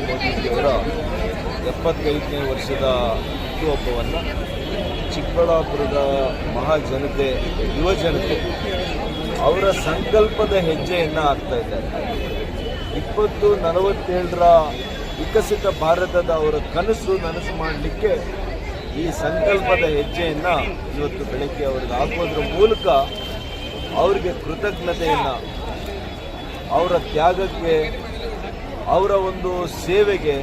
ಮೋದಿಜಿಯವರ 75ನೇ ವರ್ಷದ ಹುಟ್ಟುಹಬ್ಬವನ್ನು ಚಿಕ್ಕಬಳ್ಳಾಪುರದ ಮಹಾಜನತೆ, ಯುವಜನತೆ ಅವರ ಸಂಕಲ್ಪದ ಹೆಜ್ಜೆಯನ್ನು ಹಾಕ್ತಾ ಇದ್ದಾರೆ. 2047ರ ವಿಕಸಿತ ಭಾರತದ ಅವರ ಕನಸು ನನಸು ಮಾಡಲಿಕ್ಕೆ ಈ ಸಂಕಲ್ಪದ ಹೆಜ್ಜೆಯನ್ನು ಇವತ್ತು ಬೆಳಗ್ಗೆ ಅವ್ರಿಗೆ ಹಾಕೋದ್ರ ಮೂಲಕ ಅವರಿಗೆ ಕೃತಜ್ಞತೆಯನ್ನು, ಅವರ ತ್ಯಾಗಕ್ಕೆ, ಅವರ ಒಂದು ಸೇವೆಗೆ,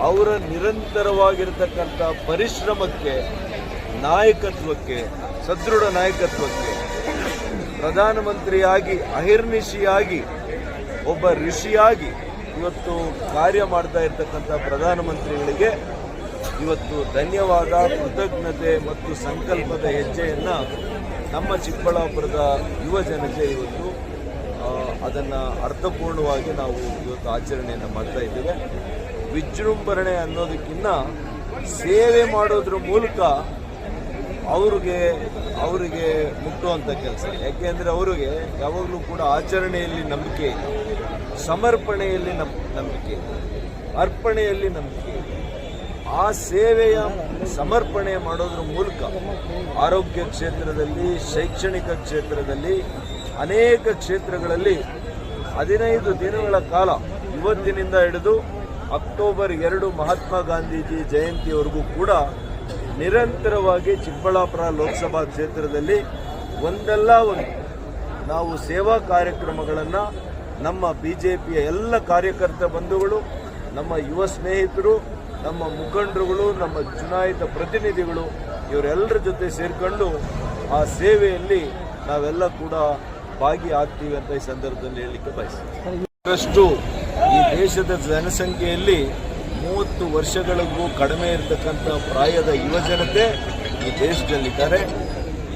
ಅವರ ನಿರಂತರವಾಗಿರ್ತಕ್ಕಂಥ ಪರಿಶ್ರಮಕ್ಕೆ, ನಾಯಕತ್ವಕ್ಕೆ, ಸದೃಢ ನಾಯಕತ್ವಕ್ಕೆ, ಪ್ರಧಾನಮಂತ್ರಿಯಾಗಿ ಅಹಿರ್ನಿಶಿಯಾಗಿ ಒಬ್ಬ ಋಷಿಯಾಗಿ ಇವತ್ತು ಕಾರ್ಯ ಮಾಡ್ತಾ ಇರ್ತಕ್ಕಂಥ ಪ್ರಧಾನಮಂತ್ರಿಗಳಿಗೆ ಇವತ್ತು ಧನ್ಯವಾದ, ಕೃತಜ್ಞತೆ ಮತ್ತು ಸಂಕಲ್ಪದ ಹೆಜ್ಜೆಯನ್ನು ನಮ್ಮ ಚಿಕ್ಕಬಳ್ಳಾಪುರದ ಯುವ ಜನತೆ ಇವತ್ತು ಅದನ್ನು ಅರ್ಥಪೂರ್ಣವಾಗಿ ನಾವು ಇವತ್ತು ಆಚರಣೆಯನ್ನು ಮಾಡ್ತಾ ಇದ್ದೇವೆ. ವಿಜೃಂಭಣೆ ಅನ್ನೋದಕ್ಕಿಂತ ಸೇವೆ ಮಾಡೋದ್ರ ಮೂಲಕ ಅವರಿಗೆ ಮುಟ್ಟುವಂಥ ಕೆಲಸ. ಯಾಕೆಂದರೆ ಅವರಿಗೆ ಯಾವಾಗಲೂ ಕೂಡ ಆಚರಣೆಯಲ್ಲಿ ನಂಬಿಕೆ, ಸಮರ್ಪಣೆಯಲ್ಲಿ ನಂಬಿಕೆ, ಅರ್ಪಣೆಯಲ್ಲಿ ನಂಬಿಕೆ. ಆ ಸೇವೆಯ ಸಮರ್ಪಣೆ ಮಾಡೋದ್ರ ಮೂಲಕ ಆರೋಗ್ಯ ಕ್ಷೇತ್ರದಲ್ಲಿ, ಶೈಕ್ಷಣಿಕ ಕ್ಷೇತ್ರದಲ್ಲಿ, ಅನೇಕ ಕ್ಷೇತ್ರಗಳಲ್ಲಿ 15 ದಿನಗಳ ಕಾಲ ಇವತ್ತಿನಿಂದ ಹಿಡಿದು ಅಕ್ಟೋಬರ್ 2 ಮಹಾತ್ಮ ಗಾಂಧೀಜಿ ಜಯಂತಿಯವರೆಗೂ ಕೂಡ ನಿರಂತರವಾಗಿ ಚಿಕ್ಕಬಳ್ಳಾಪುರ ಲೋಕಸಭಾ ಕ್ಷೇತ್ರದಲ್ಲಿ ಒಂದಲ್ಲ ಒಂದು ನಾವು ಸೇವಾ ಕಾರ್ಯಕ್ರಮಗಳನ್ನು ನಮ್ಮ ಬಿಜೆಪಿಯ ಎಲ್ಲ ಕಾರ್ಯಕರ್ತ ಬಂಧುಗಳು, ನಮ್ಮ ಯುವ ಸ್ನೇಹಿತರು, ನಮ್ಮ ಮುಖಂಡರುಗಳು, ನಮ್ಮ ಚುನಾಯಿತ ಪ್ರತಿನಿಧಿಗಳು ಇವರೆಲ್ಲರ ಜೊತೆ ಸೇರಿಕೊಂಡು ಆ ಸೇವೆಯಲ್ಲಿ ನಾವೆಲ್ಲ ಕೂಡ ಭಾಗಿಯಾಗ್ತೀವಿ ಅಂತ ಈ ಸಂದರ್ಭದಲ್ಲಿ ಹೇಳಲಿಕ್ಕೆ ಬಯಸ್ತೀನಿ. ಅಷ್ಟು ಈ ದೇಶದ ಜನಸಂಖ್ಯೆಯಲ್ಲಿ 30 ವರ್ಷಗಳಿಗೂ ಕಡಿಮೆ ಇರತಕ್ಕಂಥ ಪ್ರಾಯದ ಯುವಜನತೆ ಈ ದೇಶದಲ್ಲಿದ್ದಾರೆ.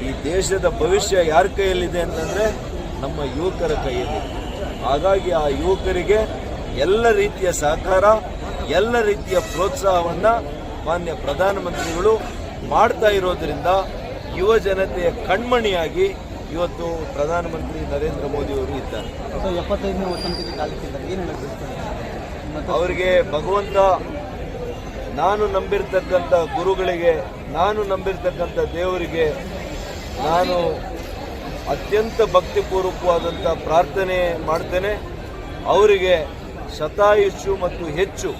ಈ ದೇಶದ ಭವಿಷ್ಯ ಯಾರ ಕೈಯಲ್ಲಿದೆ ಅಂತಂದರೆ ನಮ್ಮ ಯುವಕರ ಕೈಯಲ್ಲಿ. ಹಾಗಾಗಿ ಆ ಯುವಕರಿಗೆ ಎಲ್ಲ ರೀತಿಯ ಸಹಕಾರ, ಎಲ್ಲ ರೀತಿಯ ಪ್ರೋತ್ಸಾಹವನ್ನು ಮಾನ್ಯ ಪ್ರಧಾನಮಂತ್ರಿಗಳು ಮಾಡ್ತಾ ಇರೋದ್ರಿಂದ ಯುವ ಜನತೆಯ ಕಣ್ಮಣಿಯಾಗಿ ಇವತ್ತು ಪ್ರಧಾನಮಂತ್ರಿ ನರೇಂದ್ರ ಮೋದಿ ಅವರು ಇದ್ದಾರೆ. 75ನೇ ವಸಂತಕ್ಕೆ ಕಾಲಿಟ್ಟಿದ್ದಾರೆ. ಏನು ಹೇಳಬೇಕು ಅವರಿಗೆ? ಭಗವಂತ, ನಾನು ನಂಬಿರ್ತಕ್ಕಂಥ ಗುರುಗಳಿಗೆ, ನಾನು ನಂಬಿರ್ತಕ್ಕಂಥ ದೇವರಿಗೆ ನಾನು ಅತ್ಯಂತ ಭಕ್ತಿಪೂರ್ವಕವಾದಂಥ ಪ್ರಾರ್ಥನೆ ಮಾಡ್ತೇನೆ. ಅವರಿಗೆ ಶತಾಯುಷು ಮತ್ತು ಹೆಚ್ಚು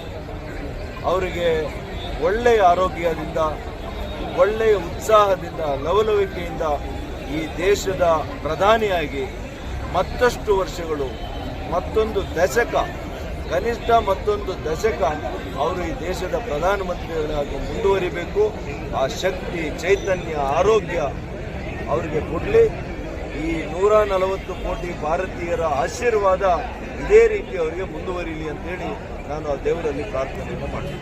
ಅವರಿಗೆ ಒಳ್ಳೆಯ ಆರೋಗ್ಯದಿಂದ, ಒಳ್ಳೆಯ ಉತ್ಸಾಹದಿಂದ, ಲವಲವಿಕೆಯಿಂದ ಈ ದೇಶದ ಪ್ರಧಾನಿಯಾಗಿ ಮತ್ತಷ್ಟು ವರ್ಷಗಳು, ಮತ್ತೊಂದು ದಶಕ, ಕನಿಷ್ಠ ಮತ್ತೊಂದು ದಶಕ ಅವರು ಈ ದೇಶದ ಪ್ರಧಾನಮಂತ್ರಿಗಳಾಗಿ ಮುಂದುವರಿಬೇಕು. ಆ ಶಕ್ತಿ, ಚೈತನ್ಯ, ಆರೋಗ್ಯ ಅವರಿಗೆ ಕೊಡಲಿ. ಈ 140 ಕೋಟಿ ಭಾರತೀಯರ ಆಶೀರ್ವಾದ ಇದೇ ರೀತಿ ಅವರಿಗೆ ಮುಂದುವರಿಲಿ ಅಂತೇಳಿ ನಾನು ಆ ದೇವರಲ್ಲಿ ಪ್ರಾರ್ಥನೆಯನ್ನು ಮಾಡ್ತೀನಿ.